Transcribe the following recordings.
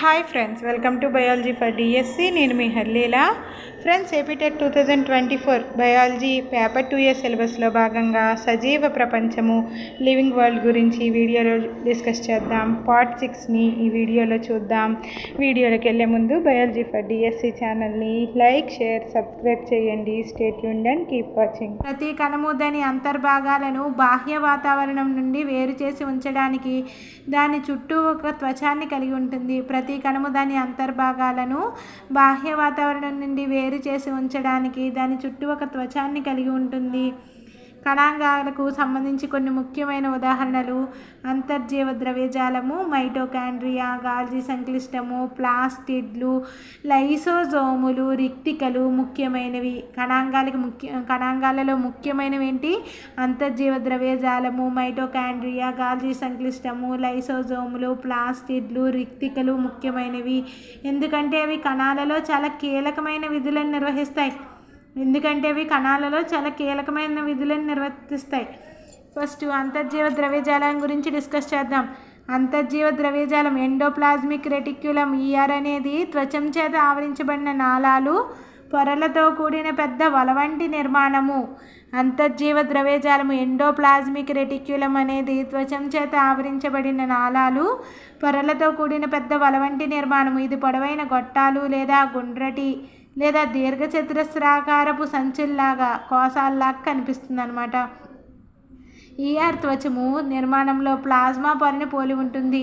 Hi friends, welcome to biology for DSC. నేను మీ Harleela. Friends, APTET 2024 biology paper 2A సిలబస్లో భాగంగా సజీవ ప్రపంచము లివింగ్ వరల్డ్ గురించి ఈ వీడియోలో డిస్కస్ చేద్దాం. పార్ట్ 6ని ఈ వీడియోలో చూద్దాం. వీడియోలోకి వెళ్ళే ముందు బయాలజీ ఫర్ డిఎస్సి ఛానల్ని లైక్, షేర్, సబ్స్క్రైబ్ చేయండి. Stay tuned and keep watching. ప్రతి కణము దాని అంతర్భాగాలను బాహ్య వాతావరణం నుండి వేరు చేసి ఉంచడానికి దాని చుట్టూ ఒక త్వచాన్ని కలిగి ఉంటుంది. ప్రతి కణము దాని అంతర్భాగాలను బాహ్య వాతావరణం నుండి వేరు చేసి ఉంచడానికి దాని చుట్టూ ఒక త్వచాన్ని కలిగి ఉంటుంది. కణాంగాలకు సంబంధించి కొన్ని ముఖ్యమైన ఉదాహరణలు: అంతర్జీవ ద్రవ్యజాలము, మైటోకాండ్రియా, గాల్జీ సంక్లిష్టము, ప్లాస్టిడ్లు, లైసోజోములు, రిక్టికలు ముఖ్యమైనవి. కణాంగాలలో ముఖ్యమైనవి ఏంటి? అంతర్జీవ ద్రవ్యజాలము, మైటోకాండ్రియా, గాల్జీ సంక్లిష్టము, లైసోజోములు, ప్లాస్టిడ్లు, రిక్టికలు ముఖ్యమైనవి. ఎందుకంటే అవి కణాలలో చాలా కీలకమైన విధులను నిర్వహిస్తాయి. ఫస్ట్ అంతర్జీవ ద్రవ్యజాలం గురించి డిస్కస్ చేద్దాం. అంతర్జీవ ద్రవ్యజాలం ఎండోప్లాజ్మిక్ రెటిక్యులం ER అనేది త్వచం చేత ఆవరించబడిన నాళాలు, పొరలతో కూడిన పెద్ద వల వంటి నిర్మాణము. అంతర్జీవ ద్రవ్యజాలము ఎండోప్లాజ్మిక్ రెటిక్యులం అనేది త్వచం చేత ఆవరించబడిన నాళాలు, పొరలతో కూడిన పెద్ద వల వంటి నిర్మాణము. ఇది పొడవైన గొట్టాలు లేదా గుండ్రటి లేదా దీర్ఘచతురస్రాకారపు సంచుల్లాగా, కోసాల్లాగా కనిపిస్తుంది అన్నమాట. ER త్వచము నిర్మాణంలో ప్లాజ్మా పొరను పోలి ఉంటుంది.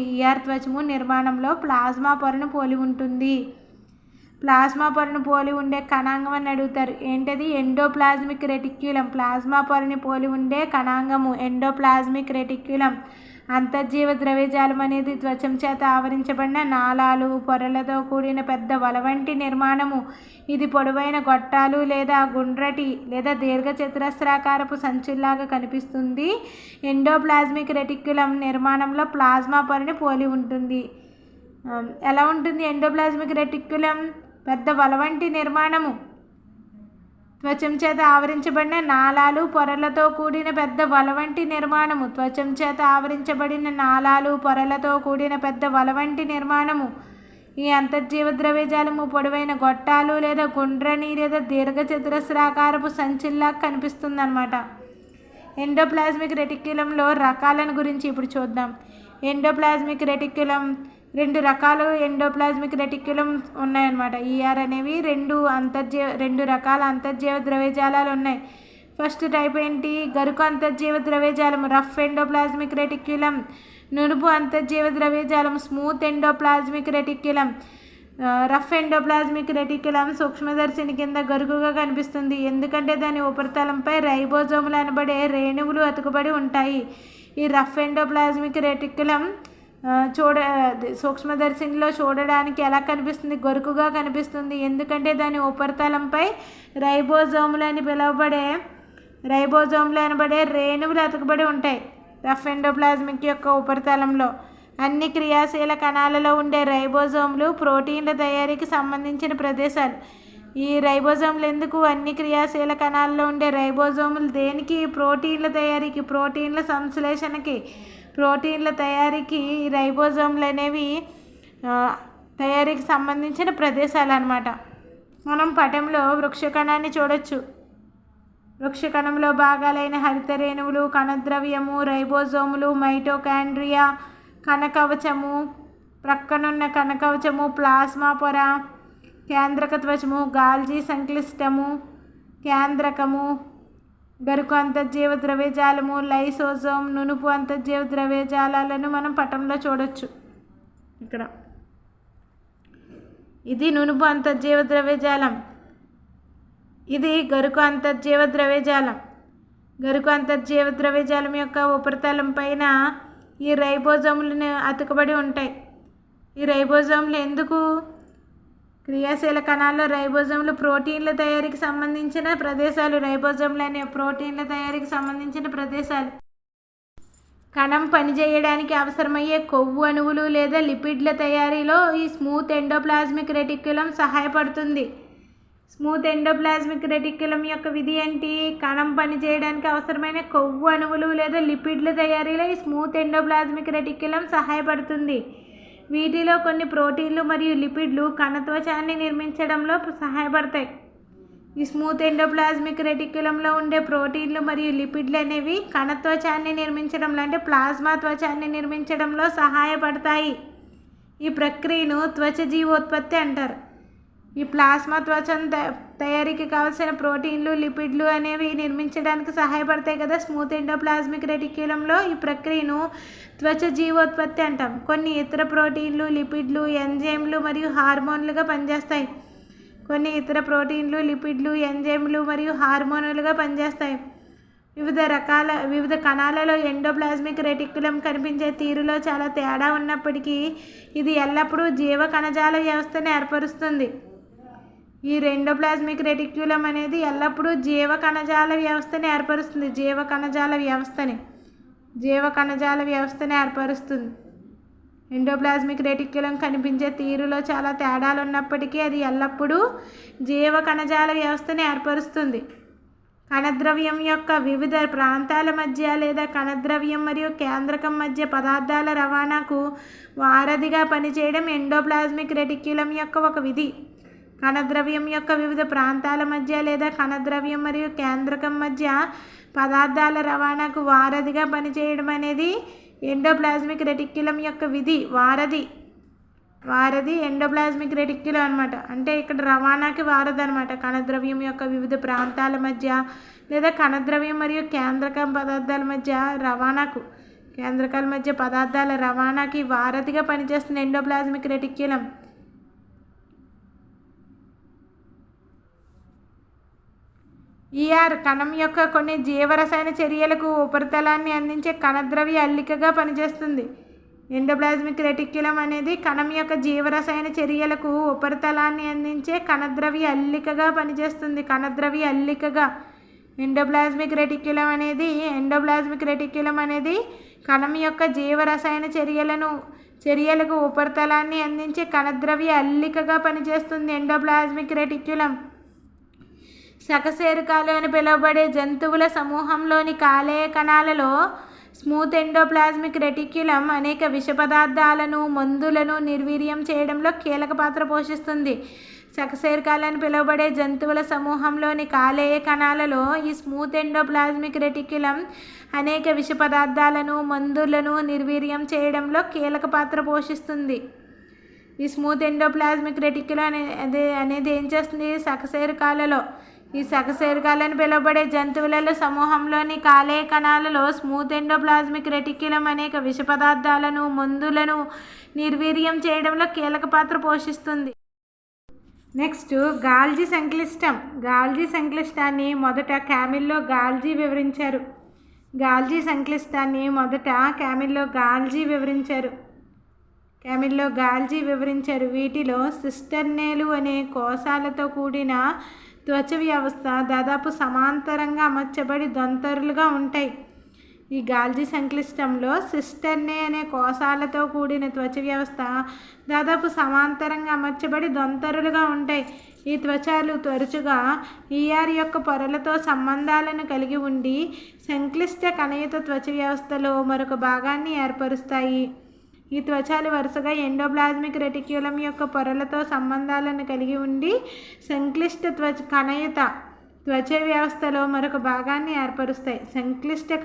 ప్లాజ్మా పొరను పోలి ఉండే కణాంగం అని అడుగుతారు. ఏంటది? ఎండోప్లాజ్మిక్ రెటిక్యులం. ప్లాజ్మా పొరని పోలి ఉండే కణాంగము ఎండోప్లాజ్మిక్ రెటిక్యులం. అంతర్జీవ ద్రవ్యజాలం అనేది త్వచం చేత ఆవరించబడిన నాళాలు, పొరలతో కూడిన పెద్ద వల వంటి నిర్మాణము. ఇది పొడవైన గొట్టాలు లేదా గుండ్రటి లేదా దీర్ఘచతురస్రాకారపు సంచుల్లాగా కనిపిస్తుంది. ఎండోప్లాజ్మిక్ రెటిక్యులం నిర్మాణంలో ప్లాజ్మా పొరని పోలి ఉంటుంది. ఎలా ఉంటుంది ఎండోప్లాజ్మిక్ రెటిక్యులం? పెద్ద వల వంటి నిర్మాణము, త్వచం చేత ఆవరించబడిన నాళాలు, పొరలతో కూడిన పెద్ద వల వంటి నిర్మాణము. ఈ అంతర్జీవ ద్రవ్యజాలము పొడవైన గొట్టాలు లేదా గుండ్రని లేదా దీర్ఘచతురస్రాకారపు సంచుల్లా కనిపిస్తుంది అన్నమాట. ఎండోప్లాజ్మిక్ రెటిక్యులంలో రకాలను గురించి ఇప్పుడు చూద్దాం. ఎండోప్లాజ్మిక్ రెటిక్యులం రెండు రకాలు ఎండోప్లాజ్మిక్ రెటిక్యులం ఉన్నాయన్నమాట. ER అనేవి రెండు రకాల అంతర్జీవ ద్రవ్యజాలాలు ఉన్నాయి. ఫస్ట్ టైప్ ఏంటి? గరుకు అంతర్జీవ ద్రవ్యజాలం రఫ్ ఎండోప్లాజ్మిక్ రెటిక్యులం. నునుపు అంతర్జీవ ద్రవ్యజాలం smooth endoplasmic reticulum. Rough endoplasmic reticulum సూక్ష్మదర్శిని కింద గరుకుగా కనిపిస్తుంది, ఎందుకంటే దాని ఉపరితలంపై రైబోజోములు అనబడే రేణువులు అతుకుబడి ఉంటాయి. ఈ రఫ్ ఎండోప్లాజ్మిక్ రెటిక్యులం సూక్ష్మదర్శినిలో చూడడానికి ఎలా కనిపిస్తుంది? గరుకుగా కనిపిస్తుంది, ఎందుకంటే దాని ఉపరితలంపై రైబోజోములు అనబడే రేణువులు అతుకుబడి ఉంటాయి. రఫ్ ఎండోప్లాజ్మిక్ యొక్క ఉపరితలంలో అన్ని క్రియాశీల కణాలలో ఉండే రైబోజోములు ప్రోటీన్ల తయారీకి సంబంధించిన ప్రదేశాలు. ఈ రైబోజోములు ఎందుకు? అన్ని క్రియాశీల కణాలలో ఉండే రైబోజోములు దేనికి? ప్రోటీన్ల తయారీకి, ప్రోటీన్ల సంశ్లేషణకి, ప్రోటీన్ల తయారీకి ఈ రైబోజోములు అనేవి తయారీకి సంబంధించిన ప్రదేశాలు అన్నమాట. మనం పటంలో వృక్షకణాన్ని చూడొచ్చు. వృక్షకణంలో భాగాలైన హరిత రేణువులు, కణద్రవ్యము, రైబోజోములు, మైటోకాండ్రియా, కణకవచము, ప్రక్కనున్న కణకవచము, ప్లాస్మా పొర, కేంద్రక త్వచము, గాల్జీ సంక్లిష్టము, కేంద్రకము, గరుకు అంతర్జీవ ద్రవ్యజాలము, లైసోజోమ్, నునుపు అంతర్జీవ ద్రవ్యజాలాలను మనం పటంలో చూడొచ్చు. ఇక్కడ ఇది నునుపు అంతర్జీవ ద్రవ్యజాలం, ఇది గరుకు అంతర్జీవ ద్రవ్యజాలం. గరుకు అంతర్జీవ ద్రవ్యజాలం యొక్క ఉపరితలం పైన ఈ రైబోజోములు అతుకబడి ఉంటాయి. ఈ రైబోజోములు ఎందుకు? క్రియాశీల కణాల్లో రైబోజోములు ప్రోటీన్ల తయారీకి సంబంధించిన ప్రదేశాలు. కణం పనిచేయడానికి అవసరమయ్యే కొవ్వు అణువులు లేదా లిపిడ్ల తయారీలో ఈ స్మూత్ ఎండోప్లాజ్మిక్ రెటిక్యులం సహాయపడుతుంది. స్మూత్ ఎండోప్లాజ్మిక్ రెటిక్యులం యొక్క విధి ఏంటి? కణం పనిచేయడానికి అవసరమైన కొవ్వు అణువులు లేదా లిపిడ్ల తయారీలో ఈ స్మూత్ ఎండోప్లాజ్మిక్ రెటిక్యులం సహాయపడుతుంది. వీటిలో కొన్ని ప్రోటీన్లు మరియు లిపిడ్లు కణత్వచాన్ని నిర్మించడంలో సహాయపడతాయి. ఈ స్మూత్ ఎండోప్లాజ్మిక్ రెటిక్యులంలో ఉండే ప్రోటీన్లు మరియు లిపిడ్లు అనేవి కణత్వచాన్ని నిర్మించడంలో అంటే ప్లాస్మా త్వచాన్ని నిర్మించడంలో సహాయపడతాయి. ఈ ప్రక్రియను త్వచ జీవోత్పత్తి అంటారు. ఈ ప్లాస్మా త్వచం తయారీకి కావాల్సిన ప్రోటీన్లు లిపిడ్లు అనేవి నిర్మించడానికి సహాయపడతాయి కదా స్మూత్ ఎండోప్లాజ్మిక్ రెటిక్యులంలో. ఈ ప్రక్రియను త్వచ జీవోత్పత్తి అంటాం. కొన్ని ఇతర ప్రోటీన్లు లిపిడ్లు ఎంజైమ్లు మరియు హార్మోన్లుగా పనిచేస్తాయి. కొన్ని ఇతర ప్రోటీన్లు లిపిడ్లు ఎంజైమ్లు మరియు హార్మోనులుగా పనిచేస్తాయి. వివిధ కణాలలో ఎండోప్లాజ్మిక్ రెటిక్యులం కనిపించే తీరులో చాలా తేడా ఉన్నప్పటికీ ఇది ఎల్లప్పుడూ జీవ కణజాల వ్యవస్థను ఏర్పరుస్తుంది. ఈ ఎండోప్లాజ్మిక్ రెటిక్యులం అనేది ఎల్లప్పుడూ జీవ కణజాల వ్యవస్థని ఏర్పరుస్తుంది. జీవ కణజాల వ్యవస్థని ఏర్పరుస్తుంది. ఎండోప్లాజ్మిక్ రెటిక్యులం కనిపించే తీరులో చాలా తేడాలు ఉన్నప్పటికీ అది ఎల్లప్పుడూ జీవ కణజాల వ్యవస్థని ఏర్పరుస్తుంది. కణద్రవ్యం యొక్క వివిధ ప్రాంతాల మధ్య లేదా కణద్రవ్యం మరియు కేంద్రకం మధ్య పదార్థాల రవాణాకు వారధిగా పనిచేయడం ఎండోప్లాజ్మిక్ రెటిక్యులం యొక్క ఒక విధి. కణద్రవ్యం యొక్క వివిధ ప్రాంతాల మధ్య లేదా కణద్రవ్యం మరియు కేంద్రకం మధ్య పదార్థాల రవాణాకు వారధిగా పనిచేయడం అనేది ఎండోప్లాజ్మిక్ రెటిక్యులం యొక్క విధి. వారధి ఎండోప్లాజ్మిక్ రెటిక్యులం అనమాట. అంటే ఇక్కడ రవాణాకి వారధి అనమాట. కణద్రవ్యం యొక్క వివిధ ప్రాంతాల మధ్య లేదా కణద్రవ్యం మరియు కేంద్రకం పదార్థాల మధ్య కేంద్రకాల మధ్య పదార్థాల రవాణాకి వారధిగా పనిచేస్తుంది ఎండోప్లాజ్మిక్ రెటిక్యులం. కణం యొక్క కొన్ని జీవరసాయన చర్యలకు ఉపరితలాన్ని అందించే కణద్రవ్య అల్లికగా పనిచేస్తుంది. ఎండోప్లాజ్మిక్ రెటిక్యులం అనేది కణం యొక్క జీవరసాయన చర్యలకు ఉపరితలాన్ని అందించే కణద్రవ్య అల్లికగా పనిచేస్తుంది. ఎండోప్లాజ్మిక్ రెటిక్యులం అనేది కణం యొక్క జీవరసాయన చర్యలకు ఉపరితలాన్ని అందించే కణద్రవ్య అల్లికగా పనిచేస్తుంది ఎండోప్లాజ్మిక్ రెటిక్యులం. సకశేరుకాలు అని పిలువబడే జంతువుల సమూహంలోని కాలేయ కణాలలో స్మూత్ ఎండోప్లాజ్మిక్ రెటిక్యులం అనేక విష పదార్థాలను మందులను నిర్వీర్యం చేయడంలో కీలక పాత్ర పోషిస్తుంది. సకశేరుకాలు అని పిలువబడే జంతువుల సమూహంలోని కాలేయ కణాలలో ఈ స్మూత్ ఎండోప్లాజ్మిక్ రెటిక్యులం అనేక విష పదార్థాలను మందులను నిర్వీర్యం చేయడంలో కీలక పాత్ర పోషిస్తుంది. ఈ స్మూత్ ఎండోప్లాజ్మిక్ రెటిక్యులం అనేది ఏం చేస్తుంది? ఈ సకశేరుకాలని పిలువబడే జంతువుల సమూహంలోని కాలేయ కణాలలో స్మూత్ ఎండోప్లాజ్మిక్ రెటిక్యులం అనేక విష పదార్థాలను మందులను నిర్వీర్యం చేయడంలో కీలక పాత్ర పోషిస్తుంది. నెక్స్ట్ గాల్జీ సంక్లిష్టం. గాల్జీ సంక్లిష్టాన్ని మొదట క్యామిల్లో గాల్జీ వివరించారు. వీటిలో సిస్టర్నేలు అనే కోశాలతో కూడిన త్వచ వ్యవస్థ దాదాపు సమాంతరంగా అమర్చబడి దొంతరులుగా ఉంటాయి. ఈ గాల్జీ సంక్లిష్టంలో సిస్టర్నే అనే కోశాలతో కూడిన త్వచ వ్యవస్థ దాదాపు సమాంతరంగా అమర్చబడి దొంతరులుగా ఉంటాయి. ఈ త్వచాలు తరచుగా యొక్క పొరలతో సంబంధాలను కలిగి ఉండి సంక్లిష్ట కణయుత త్వచ వ్యవస్థలో మరొక భాగాన్ని ఏర్పరుస్తాయి. ఈ త్వచాలు వరుసగా ఎండోప్లాజ్మిక్ రెటిక్యులం యొక్క పొరలతో సంబంధాలను కలిగి ఉండి సంక్లిష్ట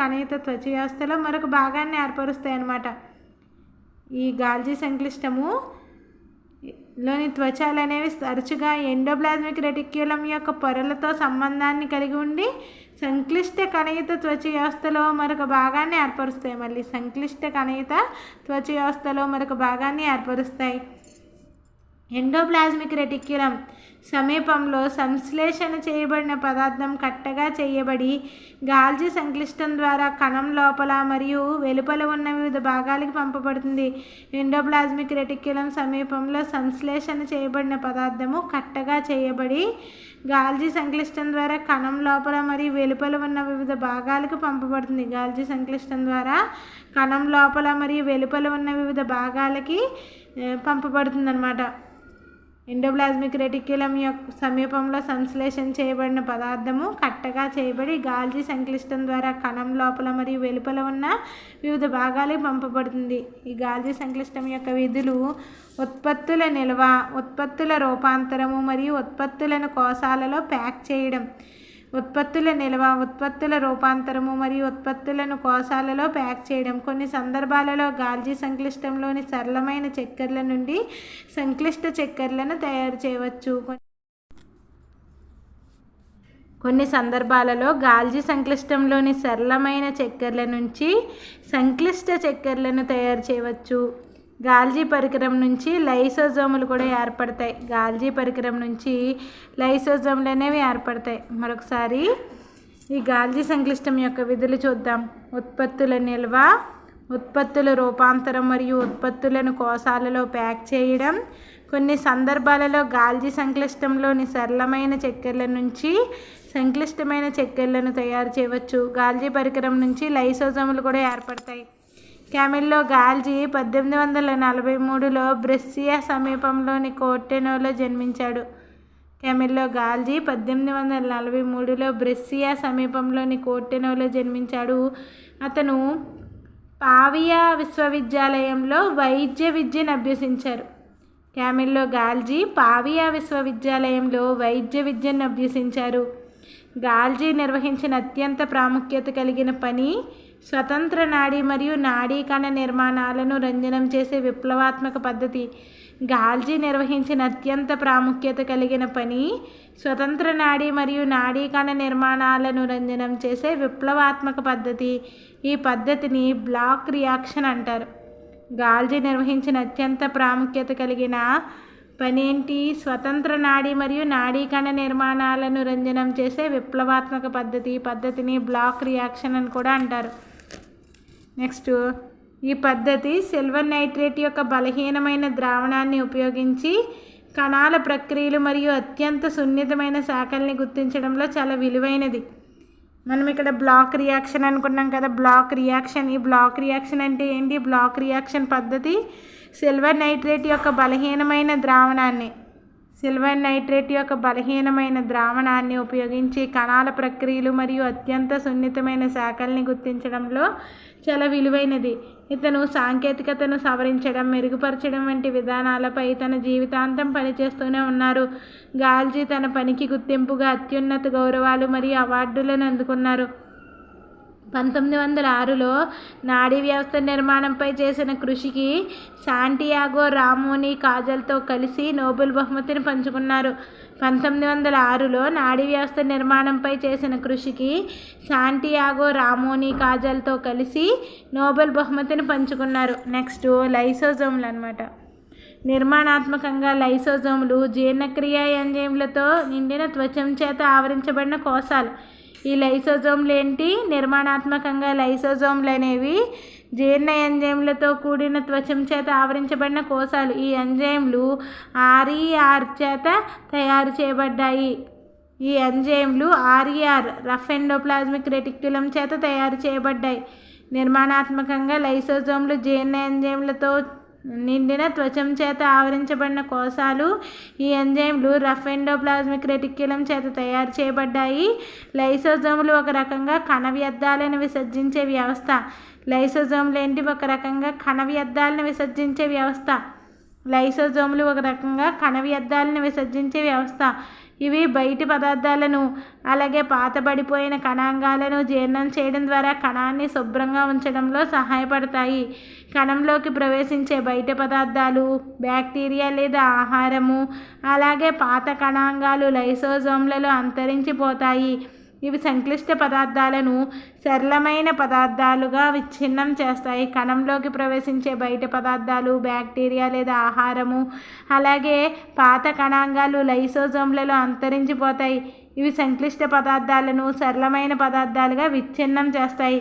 కణయుత త్వచ వ్యవస్థలో మరొక భాగాన్ని ఏర్పరుస్తాయి అన్నమాట. ఈ గాల్జీ సంక్లిష్టము లోని త్వచాలు అనేవి తరచుగా ఎండోప్లాజ్మిక్ రెటిక్యులం యొక్క పొరలతో సంబంధాన్ని కలిగి ఉండి సంక్లిష్ట కణయుత త్వచ వ్యవస్థలో మరొక భాగాన్ని ఏర్పరుస్తాయి. ఎండోప్లాజ్మిక్ రెటిక్యులం సమీపంలో సంశ్లేషణ చేయబడిన పదార్థం కట్టగా చేయబడి గాల్జీ సంక్లిష్టం ద్వారా కణం లోపల మరియు వెలుపల ఉన్న వివిధ భాగాలకు పంపబడుతుంది. ఎండోప్లాజ్మిక్ రెటిక్యులం సమీపంలో సంశ్లేషణ చేయబడిన పదార్థము కట్టగా చేయబడి గాల్జీ సంక్లిష్టం ద్వారా కణం లోపల మరియు వెలుపల ఉన్న వివిధ భాగాలకు పంపబడుతుంది. గాల్జీ సంక్లిష్టం ద్వారా కణం లోపల మరియు వెలుపల ఉన్న వివిధ భాగాలకి పంపబడుతుంది అన్నమాట. ఎండోప్లాజ్మిక్ రెటిక్యులం యొక్క సమీపంలో సంశ్లేషణ చేయబడిన పదార్థము కట్టగా చేయబడి గాల్జీ సంక్లిష్టం ద్వారా కణం లోపల మరియు వెలుపల ఉన్న వివిధ భాగాలకు పంపబడుతుంది. ఈ గాల్జీ సంక్లిష్టం యొక్క విధులు ఉత్పత్తుల నిల్వ, ఉత్పత్తుల రూపాంతరము మరియు ఉత్పత్తులను కోశాలలో ప్యాక్ చేయడం. ఉత్పత్తుల నిల్వ, ఉత్పత్తుల రూపాంతరము మరియు ఉత్పత్తులను కోశాలలో ప్యాక్ చేయడం. కొన్ని సందర్భాలలో గాల్జీ సంక్లిష్టంలోని సరళమైన చక్కెరల నుండి సంక్లిష్ట చక్కెరలను తయారు చేయవచ్చు. కొన్ని సందర్భాలలో గాల్జీ సంక్లిష్టంలోని సరళమైన చక్కెరల నుంచి సంక్లిష్ట చక్కెరలను తయారు చేయవచ్చు. గాల్జీ పరికరం నుంచి లైసోజోములు కూడా ఏర్పడతాయి. గాల్జీ పరికరం నుంచి లైసోజోములు అనేవి ఏర్పడతాయి. మరొకసారి ఈ గాల్జీ సంక్లిష్టం యొక్క విధులు చూద్దాం. ఉత్పత్తుల నిల్వ, ఉత్పత్తుల రూపాంతరం మరియు ఉత్పత్తులను కోశాలలో ప్యాక్ చేయడం. కొన్ని సందర్భాలలో గాల్జీ సంక్లిష్టంలోని సరళమైన చక్కెరల నుంచి సంక్లిష్టమైన చక్కెరలను తయారు చేయవచ్చు. గాల్జీ పరికరం నుంచి లైసోజోములు కూడా ఏర్పడతాయి. క్యామిల్లో గాల్జీ 1843లో బ్రెస్సియా సమీపంలోని కోర్టెనోలో జన్మించాడు. క్యామిల్లో గాల్జీ 1843లో బ్రెస్సియా సమీపంలోని కోర్టెనోలో జన్మించాడు. అతను పావియా విశ్వవిద్యాలయంలో వైద్య విద్యను అభ్యసించారు. క్యామిల్లో గాల్జీ పావియా విశ్వవిద్యాలయంలో వైద్య విద్యను అభ్యసించారు. గాల్జీ నిర్వహించిన అత్యంత ప్రాముఖ్యత కలిగిన పని స్వతంత్ర నాడీ మరియు నాడీ కణ నిర్మాణాలను రంజనం చేసే విప్లవాత్మక పద్ధతి. గాల్జీ నిర్వహించిన అత్యంత ప్రాముఖ్యత కలిగిన పని స్వతంత్ర నాడీ మరియు నాడీ కణ నిర్మాణాలను రంజనం చేసే విప్లవాత్మక పద్ధతి. ఈ పద్ధతిని బ్లాక్ రియాక్షన్ అంటారు. గాల్జీ నిర్వహించిన అత్యంత ప్రాముఖ్యత కలిగిన పని ఏంటి? స్వతంత్ర నాడీ మరియు నాడీ కణ నిర్మాణాలను రంజనం చేసే విప్లవాత్మక పద్ధతి. ఈ పద్ధతిని బ్లాక్ రియాక్షన్ అని కూడా అంటారు. నెక్స్ట్, ఈ పద్ధతి సిల్వర్ నైట్రేట్ యొక్క బలహీనమైన ద్రావణాన్ని ఉపయోగించి కణాల ప్రక్రియలు మరియు అత్యంత సున్నితమైన శాఖల్ని గుర్తించడంలో చాలా విలువైనది. మనం ఇక్కడ బ్లాక్ రియాక్షన్ అనుకున్నాం కదా, బ్లాక్ రియాక్షన్. ఈ బ్లాక్ రియాక్షన్ అంటే ఏంటి? బ్లాక్ రియాక్షన్ పద్ధతి సిల్వర్ నైట్రేట్ యొక్క బలహీనమైన ద్రావణాన్ని ఉపయోగించి కణాల ప్రక్రియలు మరియు అత్యంత సున్నితమైన శాఖల్ని గుర్తించడంలో చాలా విలువైనది. ఇతను సాంకేతికతను సవరించడం, మెరుగుపరచడం వంటి విధానాలపై తన జీవితాంతం పనిచేస్తూనే ఉన్నారు. గాల్జీ తన పనికి గుర్తింపుగా అత్యున్నత గౌరవాలు మరియు అవార్డులను అందుకున్నారు. 1906లో నాడీ వ్యవస్థ నిర్మాణంపై చేసిన కృషికి శాంటియాగో రామోనీ కాజల్తో కలిసి నోబెల్ బహుమతిని పంచుకున్నారు. 1906లో నాడీ వ్యవస్థ నిర్మాణంపై చేసిన కృషికి శాంటియాగో రామోనీ కాజల్తో కలిసి నోబెల్ బహుమతిని పంచుకున్నారు. నెక్స్ట్, లైసోజోములు అన్నమాట. నిర్మాణాత్మకంగా లైసోజోములు జీర్ణక్రియ ఎంజైమ్లతో నిండిన త్వచం చేత ఆవరించబడిన కోశాలు. ఈ లైసోజోములు ఏంటి? నిర్మాణాత్మకంగా లైసోజోములు అనేవి జీర్ణ ఎంజైమ్లతో కూడిన త్వచం చేత ఆవరించబడిన కోశాలు. ఈ ఎంజైమ్లు RER చేత తయారు చేయబడ్డాయి. ఈ ఎంజైమ్లు RER రఫ్ ఎండోప్లాజ్మిక్ రెటిక్యులం చేత తయారు చేయబడ్డాయి. నిర్మాణాత్మకంగా లైసోజోములు జీర్ణ ఎంజైమ్లతో నిండిన త్వచం చేత ఆవరించబడిన కోశాలు. ఈ ఎంజైమ్లు రఫ్ ఎండోప్లాజ్మిక్ రెటిక్యులం చేత తయారు చేయబడ్డాయి. లైసోజోములు ఒక రకంగా కణ వ్యర్థాలను విసర్జించే వ్యవస్థ. లైసోజోములు ఏంటి? ఒక రకంగా కణ వ్యర్థాలను విసర్జించే వ్యవస్థ. లైసోజోములు ఒక రకంగా కణ వ్యర్థాలను విసర్జించే వ్యవస్థ. ఇవి బయటి పదార్థాలను, అలాగే పాతబడిపోయిన కణాంగాలను జీర్ణం చేయడం ద్వారా కణాన్ని శుభ్రంగా ఉంచడంలో సహాయపడతాయి. కణంలోకి ప్రవేశించే బయట పదార్థాలు, బ్యాక్టీరియా లేదా ఆహారము, అలాగే పాత కణాంగాలు లైసోజోమ్లలో అంతరించిపోతాయి. ఇవి సంక్లిష్ట పదార్థాలను సరళమైన పదార్థాలుగా విచ్ఛిన్నం చేస్తాయి. కణంలోకి ప్రవేశించే బయట పదార్థాలు, బ్యాక్టీరియా లేదా ఆహారము, అలాగే పాత కణాంగాలు లైసోజోమ్లలో అంతరించిపోతాయి. ఇవి సంక్లిష్ట పదార్థాలను సరళమైన పదార్థాలుగా విచ్ఛిన్నం చేస్తాయి.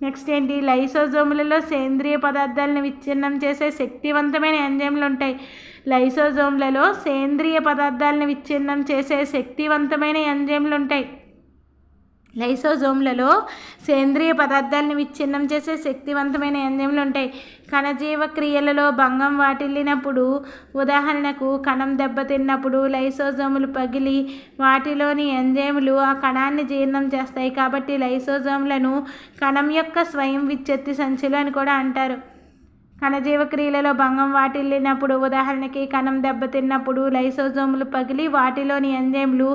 నెక్స్ట్ ఏంటి? లైసోజోములలో సేంద్రియ పదార్థాలను విచ్ఛిన్నం చేసే శక్తివంతమైన ఎంజైమ్లు ఉంటాయి. లైసోజోమ్లలో సేంద్రియ పదార్థాలను విచ్ఛిన్నం చేసే శక్తివంతమైన ఎంజైమ్లు ఉంటాయి. లైసోజోమ్లలో సేంద్రియ పదార్థాలను విచ్ఛిన్నం చేసే శక్తివంతమైన ఎంజైమ్లు ఉంటాయి. కణజీవ క్రియలలో భంగం వాటిల్లినప్పుడు, ఉదాహరణకు కణం దెబ్బతిన్నప్పుడు లైసోజోములు పగిలి వాటిలోని ఎంజైములు ఆ కణాన్ని జీర్ణం చేస్తాయి. కాబట్టి లైసోజోమ్లను కణం యొక్క స్వయం విచ్ఛత్తి సంచులు అని కూడా అంటారు. కణజీవ క్రియలలో భంగం వాటిల్లినప్పుడు, ఉదాహరణకి కణం దెబ్బతిన్నప్పుడు లైసోజోములు పగిలి వాటిలోని ఎంజైమ్లు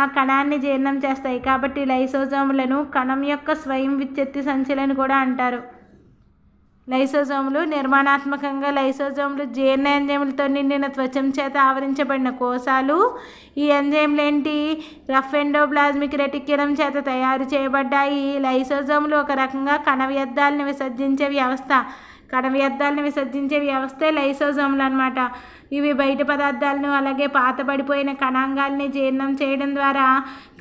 ఆ కణాన్ని జీర్ణం చేస్తాయి. కాబట్టి లైసోజోములను కణం యొక్క స్వయం విచ్ఛత్తి సంచులని కూడా అంటారు. లైసోజోములు నిర్మాణాత్మకంగా లైసోజోములు జీర్ణ ఎంజైములతో నిండిన త్వచం చేత ఆవరించబడిన కోశాలు. ఈ ఎంజైమ్లు ఏంటి? రఫ్ ఎండోప్లాజ్మిక్ రెటిక్యులం చేత తయారు చేయబడ్డాయి. లైసోజోములు ఒక రకంగా కణ వ్యర్థాలను విసర్జించే వ్యవస్థ. కణ వ్యర్థాలను విసర్జించే వ్యవస్థే లైసోజోములు అన్నమాట. ఇవి బయట పదార్థాలను అలాగే పాతబడిపోయిన కణాంగాల్ని జీర్ణం చేయడం ద్వారా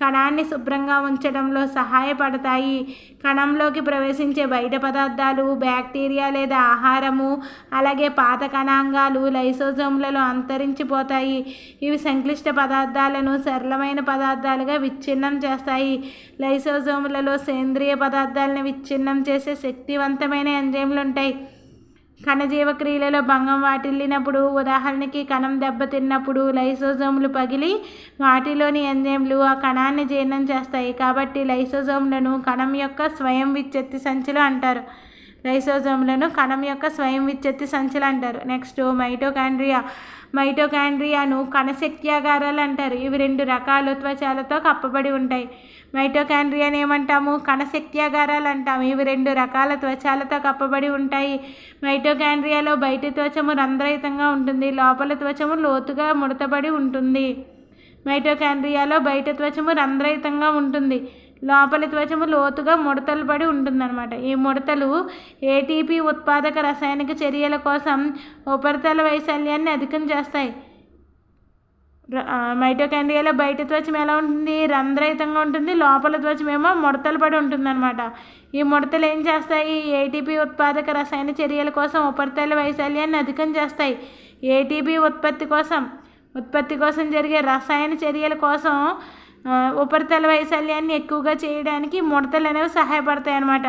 కణాన్ని శుభ్రంగా ఉంచడంలో సహాయపడతాయి. కణంలోకి ప్రవేశించే బయట పదార్థాలు, బ్యాక్టీరియా లేదా ఆహారము, అలాగే పాత కణాంగాలు లైసోజోములలో అంతరించిపోతాయి. ఇవి సంక్లిష్ట పదార్థాలను సరళమైన పదార్థాలుగా విచ్ఛిన్నం చేస్తాయి. లైసోజోములలో సేంద్రియ పదార్థాలను విచ్ఛిన్నం చేసే శక్తివంతమైన ఎంజైమ్లు ఉంటాయి. కణజీవ క్రియలలో భంగం వాటిల్లినప్పుడు, ఉదాహరణకి కణం దెబ్బతిన్నప్పుడు లైసోజోములు పగిలి వాటిలోని ఎంజైమ్లు ఆ కణాన్ని జీర్ణం చేస్తాయి. కాబట్టి లైసోజోములను కణం యొక్క స్వయం విచ్ఛత్తి సంచులు అంటారు. లైసోజోములను కణం యొక్క స్వయం విచ్ఛత్తి సంచులు అంటారు. Next mitochondria. మైటోకాండ్రియాను కణశక్త్యాగారాలు అంటారు. ఇవి 2 రకాల త్వచాలతో కప్పబడి ఉంటాయి. మైటోకాండ్రియాని ఏమంటాము? కణశక్త్యాగారాలు అంటాము. ఇవి 2 రకాల త్వచాలతో కప్పబడి ఉంటాయి. మైటోకాండ్రియాలో బయటి త్వచము రంధ్రయుతంగా ఉంటుంది, లోపల త్వచము లోతుగా ముడతబడి ఉంటుంది. మైటోకాండ్రియాలో బయట త్వచము రంధ్రయుతంగా ఉంటుంది, లోపలి త్వచము లోతుగా ముడతలు పడి ఉంటుందన్నమాట. ఈ ముడతలు ఏటీపీ ఉత్పాదక రసాయనిక చర్యల కోసం ఉపరితల వైశాల్యాన్ని అధికం చేస్తాయి. మైటోకాండ్రియాలో బయట త్వచం ఎలా ఉంటుంది? రంధ్రయుతంగా ఉంటుంది, లోపల త్వచం ఏమో ముడతలు పడి ఉంటుందన్నమాట. ఈ ముడతలు ఏం చేస్తాయి? ఏటీపీ ఉత్పాదక రసాయన చర్యల కోసం ఉపరితల వైశాల్యాన్ని అధికం చేస్తాయి. ఏటీపీ ఉత్పత్తి కోసం జరిగే రసాయన చర్యల కోసం ఉపరితల వైశాల్యాన్ని ఎక్కువగా చేయడానికి ముడతలు అనేవి సహాయపడతాయి అన్నమాట.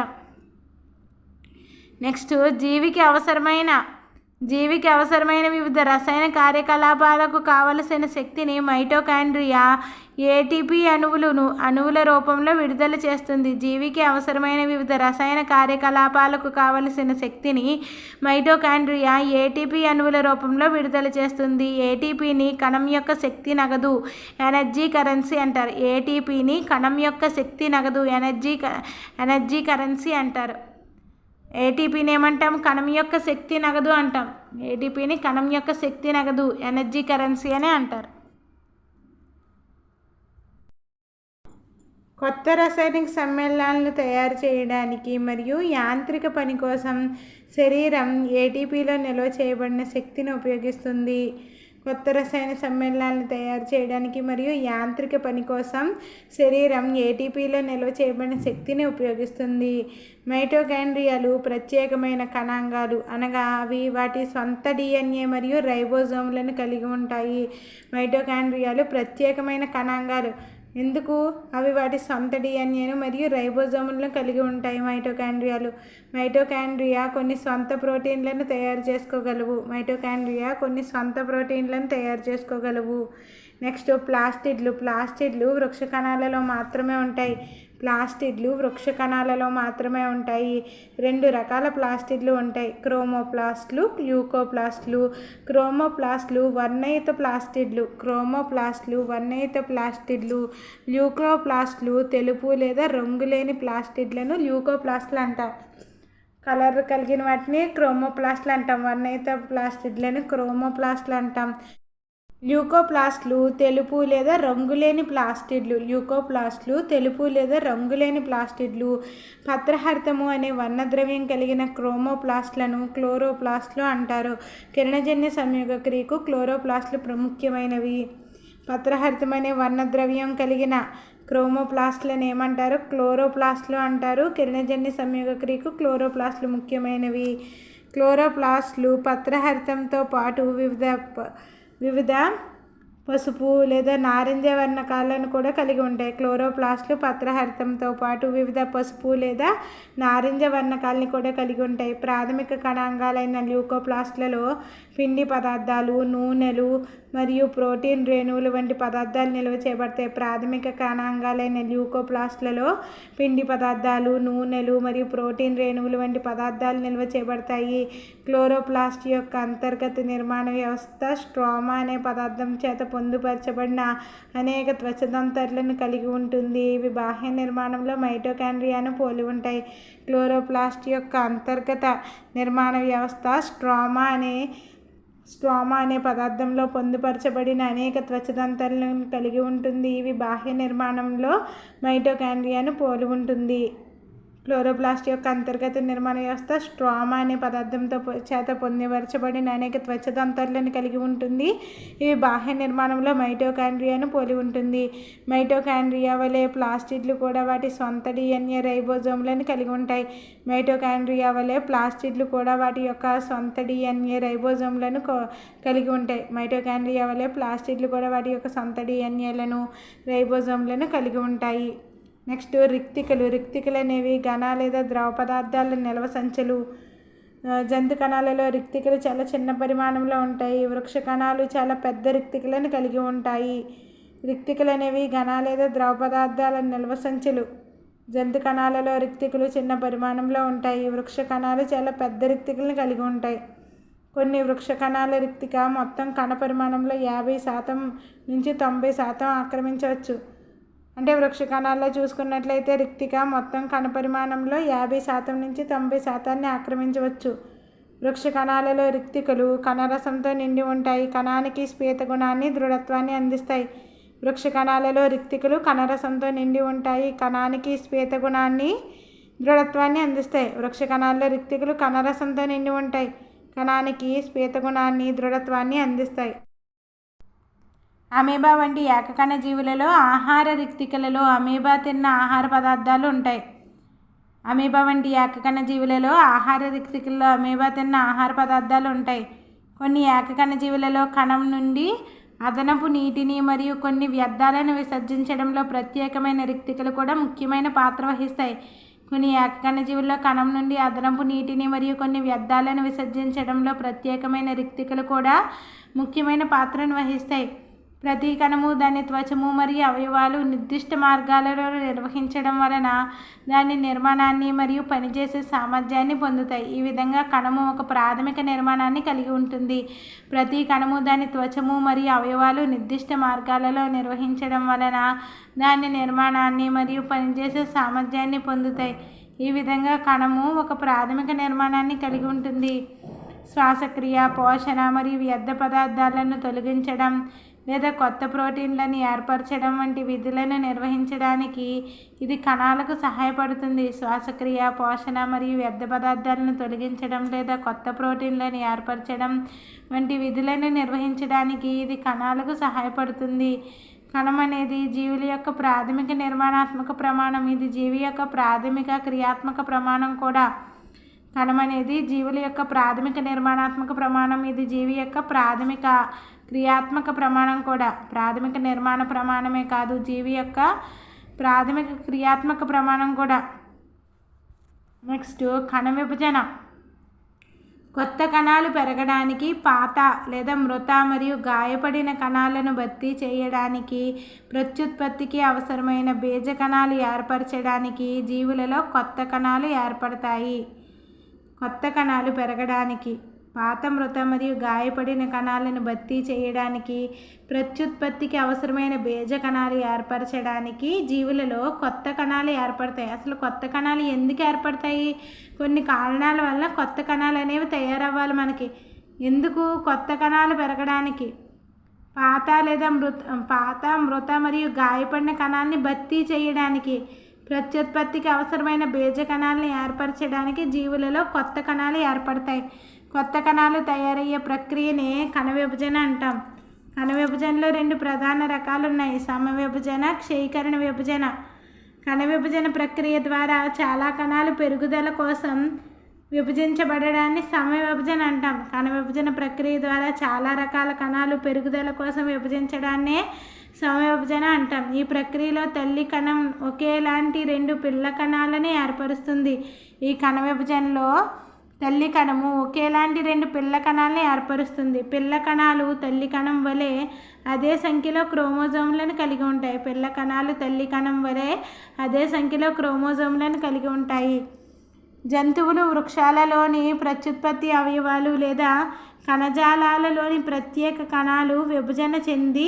నెక్స్ట్ జీవికి అవసరమైన వివిధ రసాయన కార్యకలాపాలకు కావలసిన శక్తిని మైటోకాండ్రియా ఏటీపీ అణువుల రూపంలో విడుదల చేస్తుంది. జీవికి అవసరమైన వివిధ రసాయన కార్యకలాపాలకు కావలసిన శక్తిని మైటోకాండ్రియా ఏటీపీ అణువుల రూపంలో విడుదల చేస్తుంది. ఏటీపీని కణం యొక్క శక్తి నగదు, ఎనర్జీ కరెన్సీ అంటారు. ఏటీపీని కణం యొక్క శక్తి నగదు, ఎనర్జీ కరెన్సీ అంటారు. ఏటీపీని ఏమంటాం? కణం యొక్క శక్తి నగదు అంటాం. ఏటీపీని కణం యొక్క శక్తి నగదు, ఎనర్జీ కరెన్సీ అనే అంటారు. కొత్త రసాయనిక సమ్మేళనాలను తయారు చేయడానికి మరియు యాంత్రిక పని కోసం శరీరం ఏటీపీలో నిల్వ చేయబడిన శక్తిని ఉపయోగిస్తుంది. కొత్త రసాయన సమ్మేళనాలను తయారు చేయడానికి మరియు యాంత్రిక పని కోసం శరీరం ఏటీపీలో నిల్వ చేయబడిన శక్తిని ఉపయోగిస్తుంది. మైటోకాండ్రియాలు ప్రత్యేకమైన కణాంగాలు, అనగా అవి వాటి సొంత డిఎన్ఏ మరియు రైబోజోమ్లను కలిగి ఉంటాయి. మైటోకాండ్రియాలు ప్రత్యేకమైన కణాంగాలు. ఎందుకు? అవి వాటి సొంత డిఎన్ఏను మరియు రైబోజోములను కలిగి ఉంటాయి. మైటోకాండ్రియా కొన్ని స్వంత ప్రోటీన్లను తయారు చేసుకోగలవు. నెక్స్ట్ ప్లాస్టిడ్లు వృక్ష కణాలలో మాత్రమే ఉంటాయి. 2 రకాల ప్లాస్టిడ్లు ఉంటాయి: క్రోమోప్లాస్ట్లు, ల్యూకోప్లాస్ట్లు. క్రోమోప్లాస్ట్లు వర్ణయుత ప్లాస్టిడ్లు. ల్యూకోప్లాస్ట్లు తెలుపు లేదా రంగులేని ప్లాస్టిడ్లను ల్యూకోప్లాస్ట్లు అంటాం. కలర్ కలిగిన వాటిని క్రోమోప్లాస్ట్లు అంటాం. వర్ణయుత ప్లాస్టిడ్లను క్రోమోప్లాస్ట్లు అంటాం. ల్యూకోప్లాస్ట్లు తెలుపు లేదా రంగులేని ప్లాస్టిడ్లు. పత్రహరితము అనే వర్ణద్రవ్యం కలిగిన క్రోమోప్లాస్ట్లను క్లోరోప్లాస్ట్లు అంటారు. కిరణజన్య సంయోగ క్రియకు క్లోరోప్లాస్ట్లు ప్రాముఖ్యమైనవి. పత్రహరితం అనే వర్ణద్రవ్యం కలిగిన క్రోమోప్లాస్ట్లను ఏమంటారు? క్లోరోప్లాస్ట్లు అంటారు. కిరణజన్య సంయోగ క్రియకు క్లోరోప్లాస్ట్లు ముఖ్యమైనవి. క్లోరోప్లాస్ట్లు పత్రహరితంతో పాటు వివిధ పసుపు లేదా నారింజ వర్ణ కళలను కూడా కలిగి ఉంటాయి. క్లోరోప్లాస్ట్లు పత్రహరితంతో పాటు వివిధ పసుపు లేదా నారింజ వర్ణకాలని కూడా కలిగి ఉంటాయి. ప్రాథమిక కణాంగాలైన ల్యూకోప్లాస్ట్లలో పిండి పదార్థాలు, నూనెలు మరియు ప్రోటీన్ రేణువులు వంటి పదార్థాలు నిల్వ చేయబడతాయి. ప్రాథమిక కణాంగాలైన ల్యూకోప్లాస్ట్లలో పిండి పదార్థాలు, నూనెలు మరియు ప్రోటీన్ రేణువులు వంటి పదార్థాలు నిల్వ చేయబడతాయి. క్లోరోప్లాస్ట్ యొక్క అంతర్గత నిర్మాణ వ్యవస్థ స్ట్రోమా అనే పదార్థం చేత పొందుపరచబడిన అనేక త్వచదంతర్లను కలిగి ఉంటుంది. ఇవి బాహ్య నిర్మాణంలో మైటోకాండ్రియాను పోలి ఉంటాయి. క్లోరోప్లాస్ట్ యొక్క అంతర్గత నిర్మాణ వ్యవస్థ స్ట్రోమా అనే పదార్థంలో పొందుపరచబడిన అనేక త్వచదంతర్లను కలిగి ఉంటుంది. ఇవి బాహ్య నిర్మాణంలో మైటోకాండ్రియాను పోలి ఉంటుంది. క్లోరోప్లాస్ట్ యొక్క అంతర్గత నిర్మాణ వ్యవస్థ స్ట్రోమా అనే పదార్థంతో చేత పొందుపరచబడిన అనేక త్వచదంతర్లను కలిగి ఉంటుంది. ఇవి బాహ్య నిర్మాణంలో మైటోకాండ్రియాను పోలి ఉంటుంది. మైటోకాండ్రియా వలె ప్లాస్టిడ్లు కూడా వాటి సొంత DNA రైబోజోమ్లను కలిగి ఉంటాయి. మైటోకాండ్రియా వలె ప్లాస్టిడ్లు కూడా వాటి యొక్క సొంత DNA రైబోజోమ్లను కలిగి ఉంటాయి. మైటోకాండ్రియా వలె ప్లాస్టిడ్లు కూడా వాటి యొక్క సొంత రైబోజోమ్లను కలిగి ఉంటాయి. నెక్స్ట్ రిక్తికలు అనేవి ఘన లేదా ద్రవ పదార్థాల నిల్వ సంచులు. జంతు కణాలలో రిక్తికలు చాలా చిన్న పరిమాణంలో ఉంటాయి. వృక్ష కణాలు చాలా పెద్ద రిక్తికలను కలిగి ఉంటాయి. రిక్తికలు అనేవి ఘన లేదా ద్రవ పదార్థాల నిల్వ సంచులు. జంతు కణాలలో రిక్తికలు చిన్న పరిమాణంలో ఉంటాయి. వృక్ష కణాలు చాలా పెద్ద రిక్తికలను కలిగి ఉంటాయి. కొన్ని వృక్ష కణాల రిక్తిక మొత్తం కణ పరిమాణంలో 50% నుంచి 90% ఆక్రమించవచ్చు. అంటే వృక్ష కణాల్లో చూసుకున్నట్లయితే రిక్తిక మొత్తం కణ పరిమాణంలో 50% నుంచి 90% ఆక్రమించవచ్చు. వృక్ష కణాలలో రిక్తికలు కణరసంతో నిండి ఉంటాయి. కణానికి శ్వేత గుణాన్ని, దృఢత్వాన్ని అందిస్తాయి. వృక్ష కణాలలో రిక్తికలు కణరసంతో నిండి ఉంటాయి. కణానికి శ్వేత గుణాన్ని, దృఢత్వాన్ని అందిస్తాయి. వృక్ష కణాల్లో రిక్తికలు కణరసంతో నిండి ఉంటాయి. కణానికి శ్వేత గుణాన్ని, దృఢత్వాన్ని అందిస్తాయి. అమీబా వంటి ఏకకణ జీవులలో ఆహార రిక్తికలలో అమీబా తిన్న ఆహార పదార్థాలు ఉంటాయి. అమీబా వంటి ఏకకణ జీవులలో ఆహార రిక్తికల్లో అమీబా తిన్న ఆహార పదార్థాలు ఉంటాయి. కొన్ని ఏకకణ జీవులలో కణం నుండి అదనపు నీటిని మరియు కొన్ని వ్యర్థాలను విసర్జించడంలో ప్రత్యేకమైన రిక్తికలు కూడా ముఖ్యమైన పాత్ర వహిస్తాయి. కొన్ని ఏకకణ జీవుల్లో కణం నుండి అదనపు నీటిని మరియు కొన్ని వ్యర్థాలను విసర్జించడంలో ప్రత్యేకమైన రిక్తికలు కూడా ముఖ్యమైన పాత్రను వహిస్తాయి. ప్రతి కణము దాని త్వచము మరియు అవయవాలు నిర్దిష్ట మార్గాలలో నిర్వహించడం వలన దాని నిర్మాణాన్ని మరియు పనిచేసే సామర్థ్యాన్ని పొందుతాయి. ఈ విధంగా కణము ఒక ప్రాథమిక నిర్మాణాన్ని కలిగి ఉంటుంది. ప్రతి కణము దాని త్వచము మరియు అవయవాలు నిర్దిష్ట మార్గాలలో నిర్వహించడం వలన దాని నిర్మాణాన్ని మరియు పనిచేసే సామర్థ్యాన్ని పొందుతాయి. ఈ విధంగా కణము ఒక ప్రాథమిక నిర్మాణాన్ని కలిగి ఉంటుంది. శ్వాసక్రియ, పోషణ మరియు వ్యర్థ పదార్థాలను తొలగించడం లేదా కొత్త ప్రోటీన్లను ఏర్పరచడం వంటి విధులను నిర్వహించడానికి ఇది కణాలకు సహాయపడుతుంది. శ్వాసక్రియ, పోషణ మరియు వ్యర్థ పదార్థాలను తొలగించడం లేదా కొత్త ప్రోటీన్లను ఏర్పరచడం వంటి విధులను నిర్వహించడానికి ఇది కణాలకు సహాయపడుతుంది. కణం అనేది జీవుల యొక్క ప్రాథమిక నిర్మాణాత్మక ప్రమాణం. ఇది జీవి యొక్క ప్రాథమిక క్రియాత్మక ప్రమాణం కూడా. కణం అనేది జీవుల యొక్క ప్రాథమిక నిర్మాణాత్మక ప్రమాణం. ఇది జీవి యొక్క ప్రాథమిక క్రియాత్మక ప్రమాణం కూడా. ప్రాథమిక నిర్మాణ ప్రమాణమే కాదు, జీవి యొక్క ప్రాథమిక క్రియాత్మక ప్రమాణం కూడా. నెక్స్ట్ కణ విభజన. కొత్త కణాలు పెరగడానికి, పాత లేదా మృత మరియు గాయపడిన కణాలను భర్తీ చేయడానికి, ప్రత్యుత్పత్తికి అవసరమైన బీజ కణాలు ఏర్పరచడానికి జీవులలో కొత్త కణాలు ఏర్పడతాయి. కొత్త కణాలు పెరగడానికి, పాత మృత మరియు గాయపడిన కణాలను భర్తీ చేయడానికి, ప్రత్యుత్పత్తికి అవసరమైన బీజ కణాలు ఏర్పరచడానికి జీవులలో కొత్త కణాలు ఏర్పడతాయి. అసలు కొత్త కణాలు ఎందుకు ఏర్పడతాయి? కొన్ని కారణాల వల్ల కొత్త కణాలు అనేవి తయారవ్వాలి మనకి. ఎందుకు? కొత్త కణాలు పెరగడానికి, పాత మృత మరియు గాయపడిన కణాలని భర్తీ చేయడానికి, ప్రత్యుత్పత్తికి అవసరమైన బీజ కణాలను ఏర్పరచడానికి జీవులలో కొత్త కణాలు ఏర్పడతాయి. కొత్త కణాలు తయారయ్యే ప్రక్రియనే కణ విభజన అంటాం. కణ విభజనలో 2 ప్రధాన రకాలు ఉన్నాయి: సమవిభజన, క్షయీకరణ విభజన. కణ విభజన ప్రక్రియ ద్వారా చాలా కణాలు పెరుగుదల కోసం విభజించబడడాన్ని సమయ విభజన అంటాం. కణ విభజన ప్రక్రియ ద్వారా చాలా రకాల కణాలు పెరుగుదల కోసం విభజించడాన్నే సమయ విభజన అంటాం. ఈ ప్రక్రియలో తల్లి కణం ఒకేలాంటి 2 పిల్ల కణాలని ఏర్పరుస్తుంది. ఈ కణ విభజనలో తల్లి కణము ఒకేలాంటి 2 పిల్ల కణాలని ఏర్పరుస్తుంది. పిల్ల కణాలు తల్లి కణం వలె అదే సంఖ్యలో క్రోమోజోములను కలిగి ఉంటాయి. పిల్ల కణాలు తల్లి కణం వలె అదే సంఖ్యలో క్రోమోజోములను కలిగి ఉంటాయి. జంతువులు, వృక్షాలలోని ప్రత్యుత్పత్తి అవయవాలు లేదా కణజాలాలలోని ప్రత్యేక కణాలు విభజన చెంది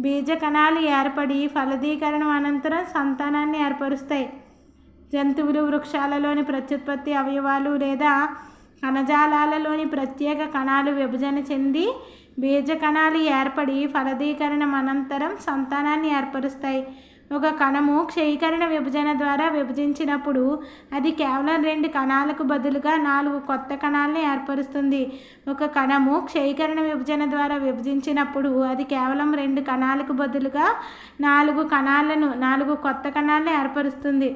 బీజ కణాలు ఏర్పడి ఫలదీకరణం అనంతరం సంతానాన్ని ఏర్పరుస్తాయి. జంతువులు, వృక్షాలలోని ప్రత్యుత్పత్తి అవయవాలు లేదా కణజాలాలలోని ప్రత్యేక కణాలు విభజన చెంది బీజ కణాలు ఏర్పడి ఫలదీకరణం అనంతరం సంతానాన్ని ఏర్పరుస్తాయి. ఒక కణము క్షయీకరణ విభజన ద్వారా విభజించినప్పుడు అది కేవలం 2 కణాలకు బదులుగా 4 కొత్త కణాలను ఏర్పరుస్తుంది. ఒక కణము క్షయీకరణ విభజన ద్వారా విభజించినప్పుడు అది కేవలం 2 కణాలకు బదులుగా 4 కొత్త కణాలను ఏర్పరుస్తుంది.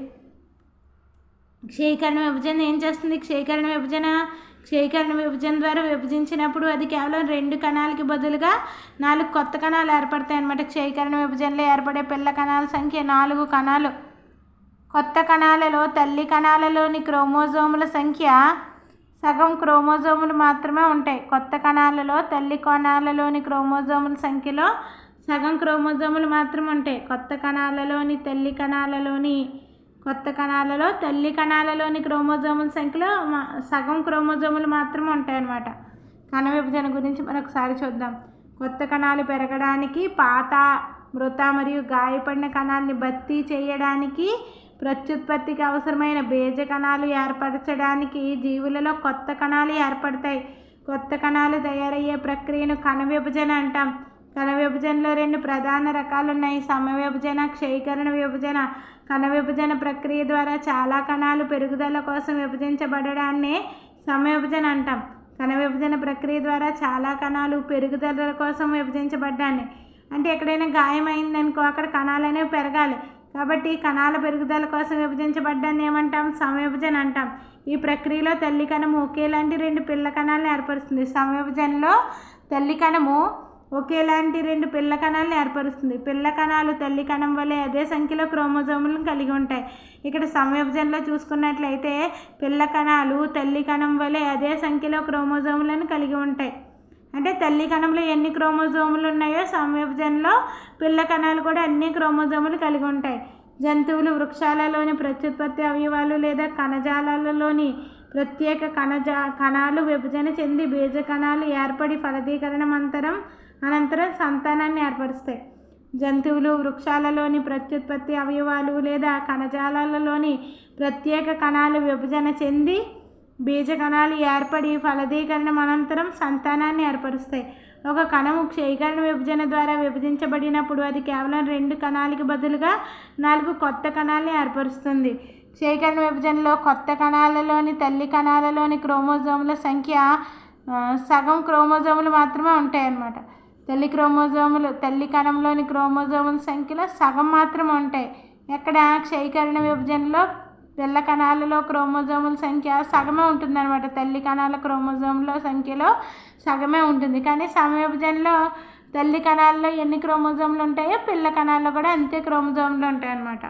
క్షయీకరణ విభజన ఏం చేస్తుంది? క్షయీకరణ విభజన ద్వారా విభజించినప్పుడు అది కేవలం 2 కణాలకి బదులుగా 4 కొత్త కణాలు ఏర్పడతాయి అన్నమాట. క్షయీకరణ విభజనలో ఏర్పడే పిల్ల కణాల సంఖ్య 4 కణాలు. కొత్త కణాలలో తల్లి కణాలలోని క్రోమోజోముల సంఖ్య సగం క్రోమోజోములు మాత్రమే ఉంటాయి. కొత్త కణాలలో తల్లి కణాలలోని క్రోమోజోముల సంఖ్యలో సగం క్రోమోజోములు మాత్రమే ఉంటాయి. కొత్త కణాలలో తల్లి కణాలలోని క్రోమోజోముల సంఖ్యలో సగం క్రోమోజోములు మాత్రమే ఉంటాయి అన్నమాట. కణ విభజన గురించి మరొకసారి చూద్దాం. కొత్త కణాలు పెరగడానికి, పాత, మృత మరియు గాయపడిన కణాలని భర్తీ చేయడానికి, ప్రత్యుత్పత్తికి అవసరమైన బీజ కణాలు ఏర్పరచడానికి జీవులలో కొత్త కణాలు ఏర్పడతాయి. కొత్త కణాలు తయారయ్యే ప్రక్రియను కణ విభజన అంటాం. కణ విభజనలో 2 ప్రధాన రకాలు ఉన్నాయి: సమయ విభజన, క్షయీకరణ విభజన. కణ విభజన ప్రక్రియ ద్వారా చాలా కణాలు పెరుగుదల కోసం విభజించబడడాన్నే సమయ విభజన అంటాం. కణ విభజన ప్రక్రియ ద్వారా చాలా కణాలు పెరుగుదల కోసం విభజించబడ్డాన్ని అంటే ఎక్కడైనా గాయమైందనుకో అక్కడ కణాలు అనేవి పెరగాలి. కాబట్టి కణాల పెరుగుదల కోసం విభజించబడ్డాన్ని ఏమంటాం? సమయ విభజన అంటాం. ఈ ప్రక్రియలో తల్లి కణము ఒకేలాంటి 2 పిల్ల కణాలను ఏర్పరుస్తుంది. సమయ విభజనలో తల్లి కణము ఒకేలాంటి 2 పిల్ల కణాలను ఏర్పరుస్తుంది. పిల్ల కణాలు తల్లి కణం వలె అదే సంఖ్యలో క్రోమోజోములను కలిగి ఉంటాయి. ఇక్కడ సమయ విభజనలో చూసుకున్నట్లయితే పిల్ల కణాలు తల్లి కణం వలె అదే సంఖ్యలో క్రోమోజోములను కలిగి ఉంటాయి. అంటే తల్లి కణంలో ఎన్ని క్రోమోజోములు ఉన్నాయో సమయ విభజనలో పిల్ల కణాలు కూడా అన్ని క్రోమోజోములు కలిగి ఉంటాయి. జంతువులు, వృక్షాలలోని ప్రత్యుత్పత్తి అవయవాలు లేదా కణజాలాలలోని ప్రత్యేక కణాలు విభజన చెంది బీజ కణాలు ఏర్పడి ఫలదీకరణం అనంతరం సంతానాన్ని ఏర్పరుస్తాయి. జంతువులు, వృక్షాలలోని ప్రత్యుత్పత్తి అవయవాలు లేదా కణజాలాలలోని ప్రత్యేక కణాలు విభజన చెంది బీజ కణాలు ఏర్పడి ఫలదీకరణం అనంతరం సంతానాన్ని ఏర్పరుస్తాయి. ఒక కణము క్షయీకరణ విభజన ద్వారా విభజించబడినప్పుడు అది కేవలం 2 కణాలకి బదులుగా 4 కొత్త కణాలను ఏర్పరుస్తుంది. క్షయీకరణ విభజనలో కొత్త కణాలలోని తల్లి కణాలలోని క్రోమోజోముల సంఖ్య సగం క్రోమోజోములు మాత్రమే ఉంటాయి అన్నమాట. తల్లి కణంలోని క్రోమోజోముల సంఖ్యలో సగం మాత్రమే ఉంటాయి. ఎక్కడ? క్షయీకరణ విభజనలో పిల్ల కణాలలో క్రోమోజోముల సంఖ్య సగమే ఉంటుందన్నమాట. తల్లి కణాల క్రోమోజోముల సంఖ్యలో సగమే ఉంటుంది. కానీ సమయ విభజనలో తల్లి కణాల్లో ఎన్ని క్రోమోజోములు ఉంటాయో పిల్ల కణాల్లో కూడా అంతే క్రోమోజోములు ఉంటాయి అన్నమాట.